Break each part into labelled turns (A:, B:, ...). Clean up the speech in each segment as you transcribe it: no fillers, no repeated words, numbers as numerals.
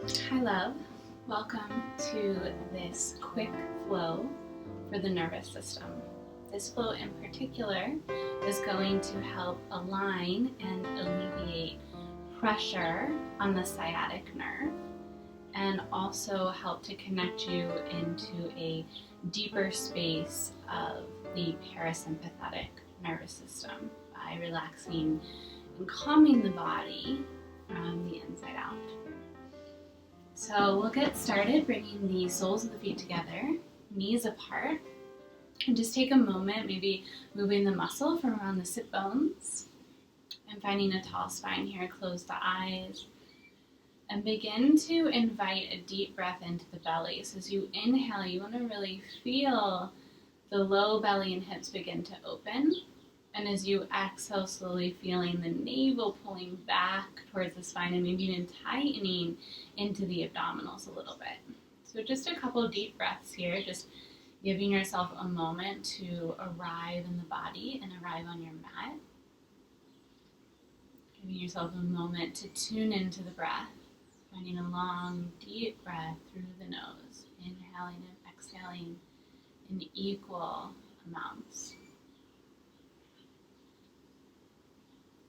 A: Hi love, welcome to this quick flow for the nervous system. This flow in particular is going to help align and alleviate pressure on the sciatic nerve and also help to connect you into a deeper space of the parasympathetic nervous system by relaxing and calming the body from the inside out. So we'll get started bringing the soles of the feet together, knees apart, and just take a moment, maybe moving the muscle from around the sit bones and finding a tall spine here. Close the eyes and begin to invite a deep breath into the belly. So as you inhale, you want to really feel the low belly and hips begin to open. And as you exhale, slowly feeling the navel pulling back towards the spine and maybe even tightening into the abdominals a little bit. So just a couple deep breaths here, just giving yourself a moment to arrive in the body and arrive on your mat. Giving yourself a moment to tune into the breath, finding a long, deep breath through the nose, inhaling and exhaling in equal amounts.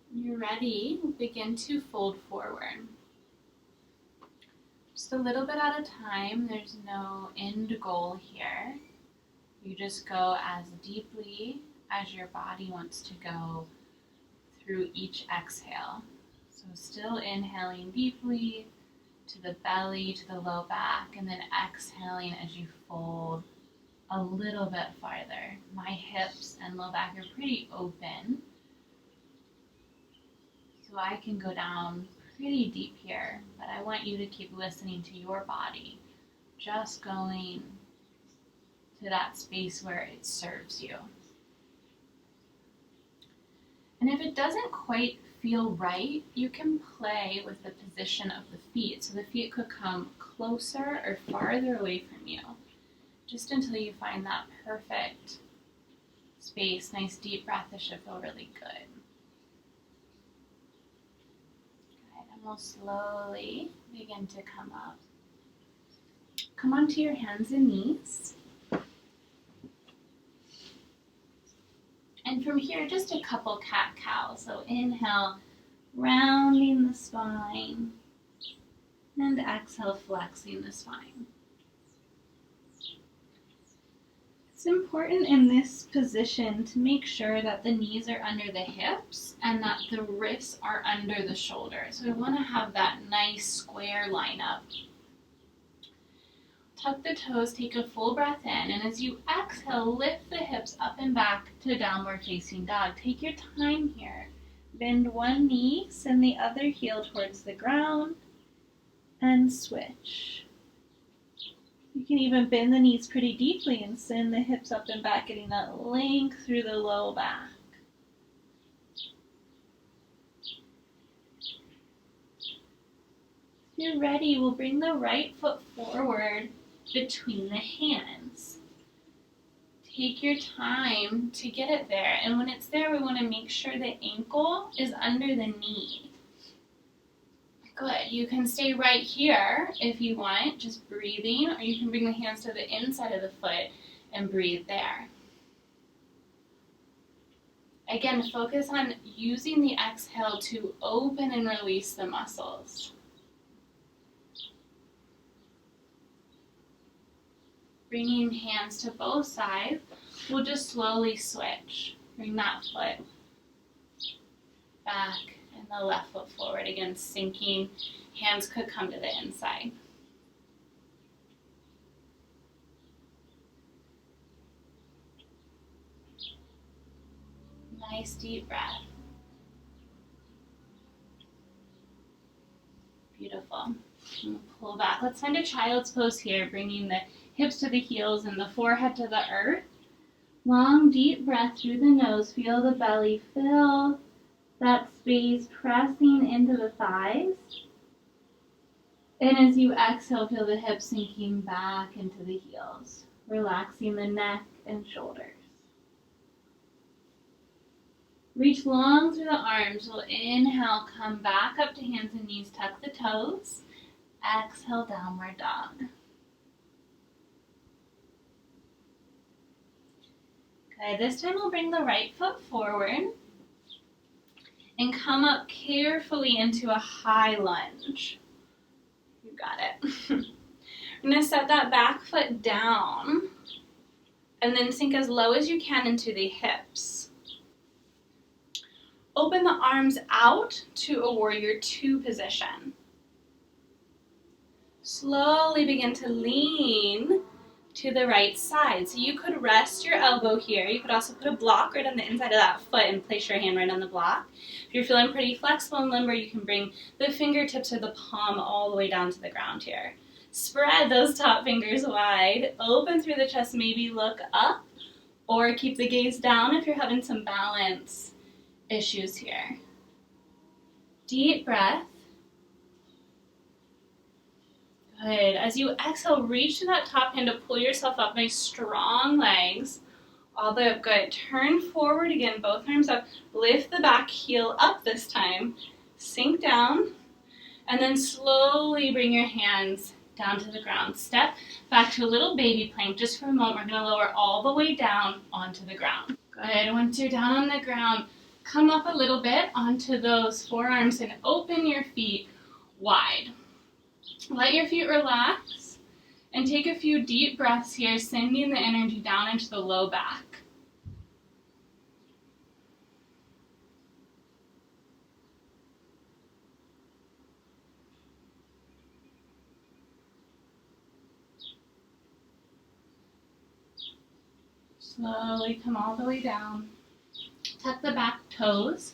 A: When you're ready, begin to fold forward. Just a little bit at a time. There's no end goal here. You just go as deeply as your body wants to go through each exhale. So still inhaling deeply to the belly, to the low back, and then exhaling as you fold a little bit farther. My hips and low back are pretty open, so I can go down pretty deep here, but I want you to keep listening to your body, just going to that space where it serves you. And if it doesn't quite feel right, you can play with the position of the feet. So the feet could come closer or farther away from you, just until you find that perfect space. Nice deep breath. This should feel really good. We'll slowly begin to come up. Come onto your hands and knees. And from here, just a couple cat-cow. So inhale, rounding the spine, and exhale, flexing the spine. It's important in this position to make sure that the knees are under the hips and that the wrists are under the shoulders. So we want to have that nice square lineup. Tuck the toes, take a full breath in, and as you exhale, lift the hips up and back to downward facing dog. Take your time here. Bend one knee, send the other heel towards the ground, and switch. You can even bend the knees pretty deeply and send the hips up and back, getting that length through the low back. If you're ready, we'll bring the right foot forward between the hands. Take your time to get it there, and when it's there, we want to make sure the ankle is under the knee. Good. You can stay right here if you want, just breathing, or you can bring the hands to the inside of the foot and breathe there. Again, focus on using the exhale to open and release the muscles. Bringing hands to both sides, we'll just slowly switch. Bring that foot back and the left foot forward. Again, sinking. Hands could come to the inside. Nice deep breath. Beautiful. And pull back. Let's find a child's pose here, bringing the hips to the heels and the forehead to the earth. Long, deep breath through the nose. Feel the belly fill that space, pressing into the thighs. And as you exhale, feel the hips sinking back into the heels, relaxing the neck and shoulders. Reach long through the arms. We'll inhale, come back up to hands and knees, tuck the toes. exhale, downward dog. Good. This time we'll bring the right foot forward and come up carefully into a high lunge. You got it. We're going to set that back foot down and then sink as low as you can into the hips. Open the arms out to a warrior two position. Slowly begin to lean to the right side. So you could rest your elbow here. You could also put a block right on the inside of that foot and place your hand right on the block. If you're feeling pretty flexible and limber, you can bring the fingertips or the palm all the way down to the ground here. Spread those top fingers wide, open through the chest, maybe look up, or keep the gaze down if you're having some balance issues here. Deep breath. Good. As you exhale, reach to that top hand to pull yourself up. Nice strong legs. All the way up. Good. Turn forward again. Both arms up. Lift the back heel up this time. Sink down. And then slowly bring your hands down to the ground. Step back to a little baby plank. Just for a moment, we're going to lower all the way down onto the ground. Good. Once you're down on the ground, come up a little bit onto those forearms and open your feet wide. Let your feet relax and take a few deep breaths here, sending the energy down into the low back. Slowly come all the way down. Tuck the back toes,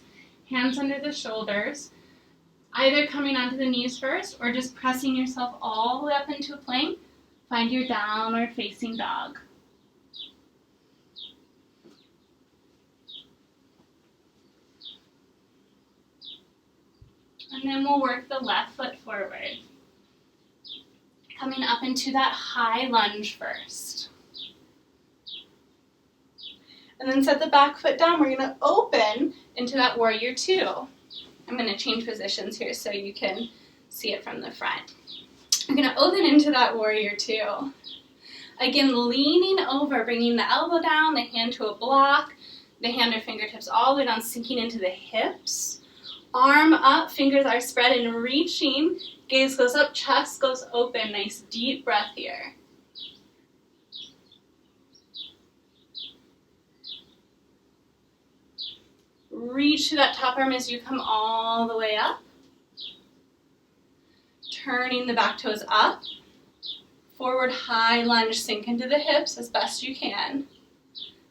A: hands under the shoulders, either coming onto the knees first or just pressing yourself all the way up into a plank. Find your downward facing dog. And then we'll work the left foot forward. Coming up into that high lunge first. And then set the back foot down. We're going to open into that warrior two. I'm going to change positions here so you can see it from the front. I'm going to open into that warrior two. Again, leaning over, bringing the elbow down, the hand to a block, the hand or fingertips all the way down, sinking into the hips. Arm up, fingers are spread and reaching. Gaze goes up, chest goes open. Nice deep breath here. Reach to that top arm as you come all the way up. Turning the back toes up. Forward high lunge, sink into the hips as best you can.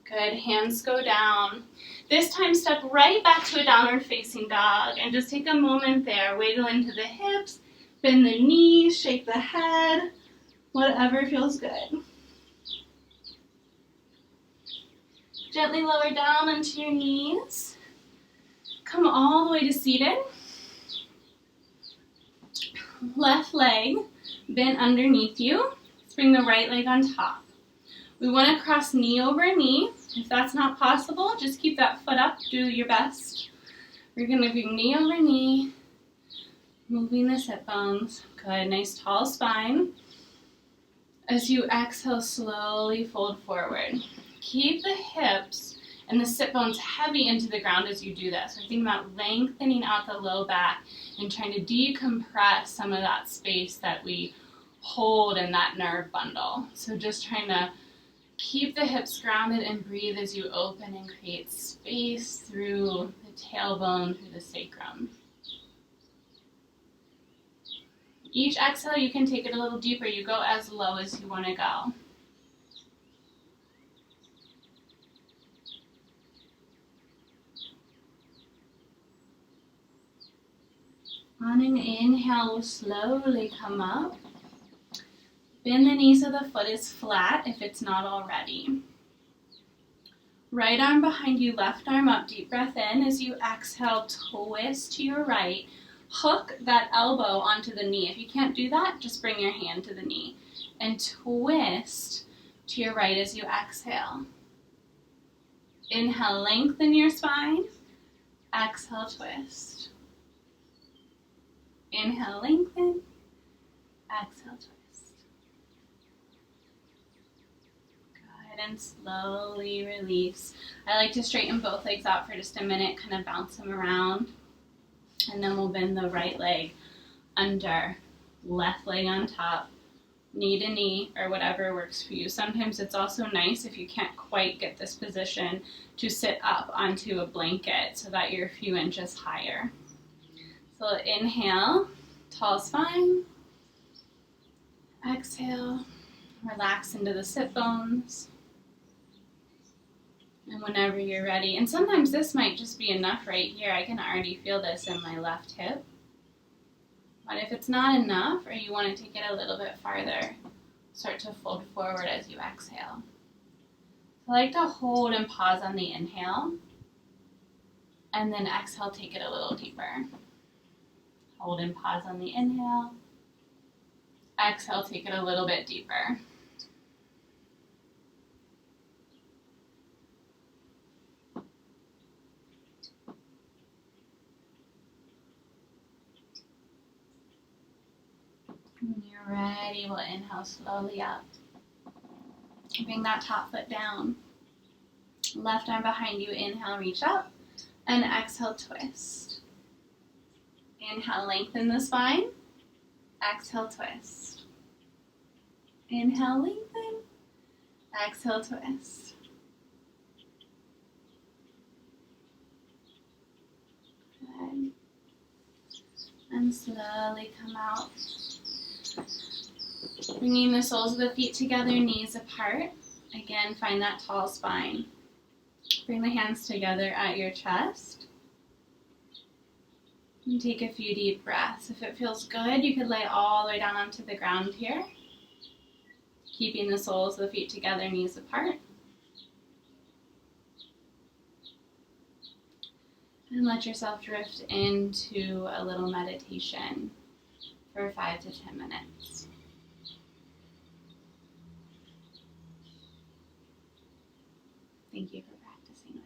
A: Good, hands go down. This time step right back to a downward facing dog and just take a moment there. Wiggle into the hips, bend the knees, shake the head, whatever feels good. Gently lower down onto your knees. Come all the way to seated. Left leg bent underneath you. Let's bring the right leg on top. We want to cross knee over knee. If that's not possible, just keep that foot up. Do your best. We're going to bring knee over knee, moving the sit bones. Good, nice tall spine. As you exhale, slowly fold forward. Keep the hips and the sit bones heavy into the ground as you do this. We're thinking about lengthening out the low back and trying to decompress some of that space that we hold in that nerve bundle. So just trying to keep the hips grounded and breathe as you open and create space through the tailbone, through the sacrum. Each exhale, you can take it a little deeper. You go as low as you want to go. On an inhale, we'll slowly come up. Bend the knee so the foot is flat if it's not already. Right arm behind you, left arm up. Deep breath in. As you exhale, twist to your right. Hook that elbow onto the knee. If you can't do that, just bring your hand to the knee. And twist to your right as you exhale. Inhale, lengthen your spine. Exhale, twist. Inhale, lengthen. and slowly release. I like to straighten both legs out for just a minute, kind of bounce them around. And then we'll bend the right leg under, left leg on top, knee to knee, or whatever works for you. Sometimes it's also nice if you can't quite get this position to sit up onto a blanket so that you're a few inches higher. So inhale, tall spine. Exhale, relax into the sit bones. And whenever you're ready, and sometimes this might just be enough right here. I can already feel this in my left hip. But if it's not enough, or you want to take it a little bit farther, start to fold forward as you exhale. So I like to hold and pause on the inhale, and then exhale, take it a little deeper. Hold and pause on the inhale. Exhale, take it a little bit deeper. When you're ready, we'll inhale slowly up. Bring that top foot down. Left arm behind you, inhale, reach up, and exhale, twist. Inhale, lengthen the spine. Exhale, twist. Inhale, lengthen. Exhale, twist. Good. And slowly come out. Bringing the soles of the feet together, knees apart. Again, find that tall spine. Bring the hands together at your chest. And take a few deep breaths. If it feels good, you could lay all the way down onto the ground here. Keeping the soles of the feet together, knees apart. And let yourself drift into a little meditation for 5 to 10 minutes. Thank you for practicing.